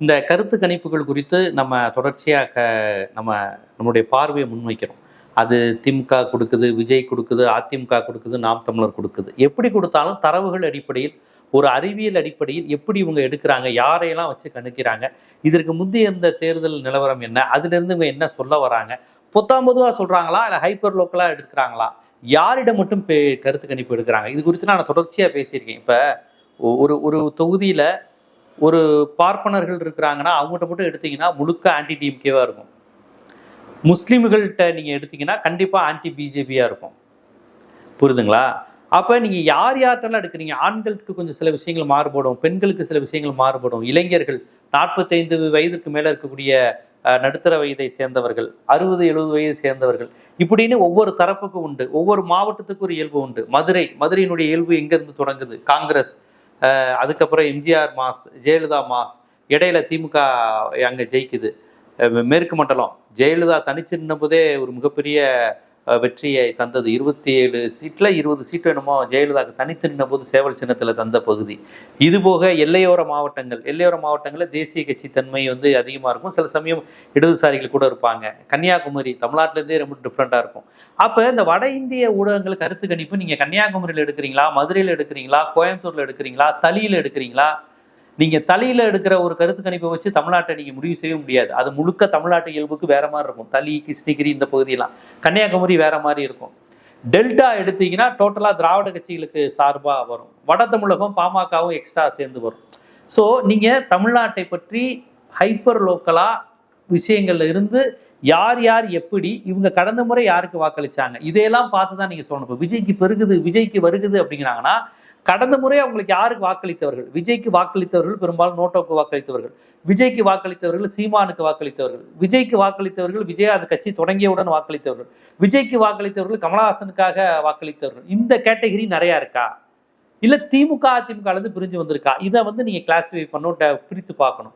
இந்த கருத்து கணிப்புகள் குறித்து நம்ம தொடர்ச்சியாக நம்மளுடைய பார்வையை முன்வைக்கிறோம். அது திமுக கொடுக்குது, விஜய் கொடுக்குது, அதிமுக கொடுக்குது, நாம் தமிழர் கொடுக்குது. எப்படி கொடுத்தாலும் தரவுகள் அடிப்படையில், ஒரு அறிவியல் அடிப்படையில் எப்படி இவங்க எடுக்கிறாங்க, யாரையெல்லாம் வச்சு கணிக்கிறாங்க, இதற்கு முந்தைய இருந்த தேர்தல் நிலவரம் என்ன, அதிலிருந்து இவங்க என்ன சொல்ல வராங்க, பொத்தாம் பொதுவாக சொல்றாங்களா இல்லை ஹைப்பர் லோக்கலா எடுக்கிறாங்களா, யாரிடம் மட்டும் கருத்து கணிப்பு எடுக்கிறாங்க, இது குறித்து நான் தொடர்ச்சியாக பேசியிருக்கேன். இப்போ ஒரு ஒரு தொகுதியில் ஒரு பார்ப்பனர்கள் இருக்கிறாங்கன்னா அவங்ககிட்ட மட்டும் எடுத்தீங்கன்னா முழுக்க ஆன்டி டிஎம்கேவா இருக்கும். முஸ்லீம்கள்கிட்ட நீங்க எடுத்தீங்கன்னா கண்டிப்பா ஆன்டி பிஜேபியா இருக்கும். புரியுதுங்களா? அப்ப நீங்க யார் யார்கிட்டலாம் எடுக்கிறீங்க? ஆண்களுக்கு கொஞ்சம் சில விஷயங்கள் மாறுபடும், பெண்களுக்கு சில விஷயங்கள் மாறுபடும், இளைஞர்கள் 45 வயதுக்கு மேல இருக்கக்கூடிய நடுத்தர வயதை சேர்ந்தவர்கள், 60-70 வயது சேர்ந்தவர்கள், இப்படின்னு ஒவ்வொரு தரப்புக்கும் உண்டு. ஒவ்வொரு மாவட்டத்துக்கும் ஒரு இயல்பு உண்டு. மதுரையினுடைய இயல்பு எங்க இருந்து தொடங்குது? காங்கிரஸ், அதுக்கப்புறம் எம்ஜிஆர் மாஸ், ஜெயலலிதா மாஸ், இடையில திமுக அங்கே ஜெயிக்குது. மேற்கு மண்டலம் ஜெயலலிதா தனிச்சு நின்ற போதே ஒரு மிகப்பெரிய வெற்றியை தந்தது. 27 சீட்டில் 20 சீட்டு என்னமோ ஜெயலலிதாவுக்கு தனித்து நின்ற போது சேவல் சின்னத்தில் தந்த பகுதி. இது போக எல்லையோர மாவட்டங்களில் தேசிய கட்சி தன்மை அதிகமாக இருக்கும். சில சமயம் இடதுசாரிகள் கூட இருப்பாங்க. கன்னியாகுமரி தமிழ்நாட்டிலேருந்தே ரொம்ப டிஃப்ரெண்ட்டாக இருக்கும். அப்போ இந்த வட இந்திய ஊடகங்கள் கருத்து கணிப்பு நீங்கள் கன்னியாகுமரியில் எடுக்கிறீங்களா, மதுரையில் எடுக்கிறீங்களா, கோயம்புத்தூரில் எடுக்கிறீங்களா, தலியில் எடுக்கிறீங்களா? நீங்க தலையில எடுக்கிற ஒரு கருத்து கணிப்பை வச்சு தமிழ்நாட்டை நீங்க முடிவு செய்ய முடியாது. அது முழுக்க தமிழ்நாட்டு இயல்புக்கு வேற மாதிரி இருக்கும். தளி, கிருஷ்ணகிரி இந்த பகுதியெல்லாம், கன்னியாகுமரி வேற மாதிரி இருக்கும். டெல்டா எடுத்தீங்கன்னா டோட்டலா திராவிட கட்சிகளுக்கு சார்பா வரும். வட தமிழகம் பாமகவும் எக்ஸ்ட்ரா சேர்ந்து வரும். ஸோ நீங்க தமிழ்நாட்டை பற்றி ஹைப்பர் லோக்கலா விஷயங்கள்ல இருந்து யார் யார் எப்படி இவங்க கடந்த முறை யாருக்கு வாக்களிச்சாங்க இதையெல்லாம் பார்த்துதான் நீங்க சொல்லணும். இப்போ விஜய்க்கு பெருகுது, விஜய்க்கு வருகுது அப்படிங்கிறாங்கன்னா கடந்த முறை அவங்களுக்கு யாருக்கு வாக்களித்தவர்கள்? விஜய்க்கு வாக்களித்தவர்கள் பெரும்பாலும் நோட்டோக்கு வாக்களித்தவர்கள், விஜய்க்கு வாக்களித்தவர்கள் சீமானுக்கு வாக்களித்தவர்கள், விஜய்க்கு வாக்களித்தவர்கள் விஜய் அந்த கட்சி தொடங்கியவுடன் வாக்களித்தவர்கள், விஜய்க்கு வாக்களித்தவர்கள் கமலஹாசனுக்காக வாக்களித்தவர்கள். இந்த கேட்டகரி நிறைய இருக்கா? இல்ல திமுக அதிமுக இருந்து பிரிஞ்சு வந்திருக்கா? இதை நீங்க கிளாசிஃபை பண்ணணும், பிரித்து பார்க்கணும்.